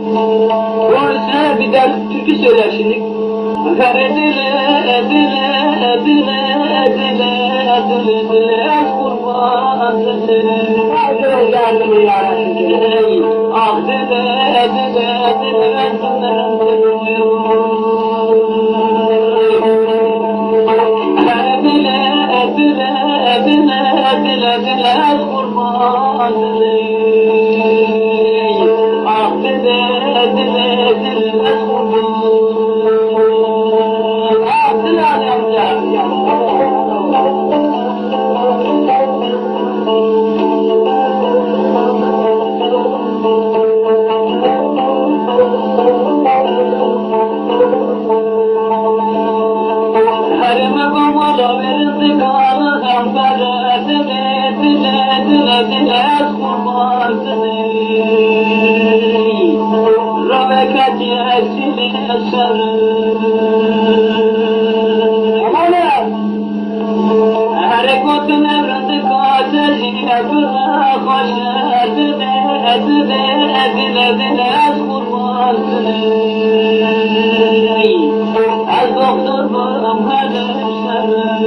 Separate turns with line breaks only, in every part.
Sana bir de türkü söyler şimdi. Dile dile dile dile dile dile kurban dile.
Geldim yarabbim.
Ah dile dile dile dile dile kurban dile. Ah dile dile dile kurban. Ah dile Harime kumala verildi kanı hembere dile dile dile dile kurban dile. Ravekat yesini sarı. Harekatın evrende kaçacıya bırak hoşa dile dile dile dile kurban dile. Az doktor bağım kardeşlerim.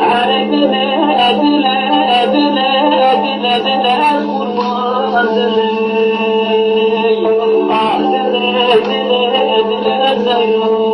Harekatı dile dile dile dile kurban dile. Ah dile dile dile sayın.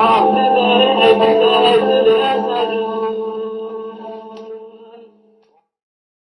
Ah,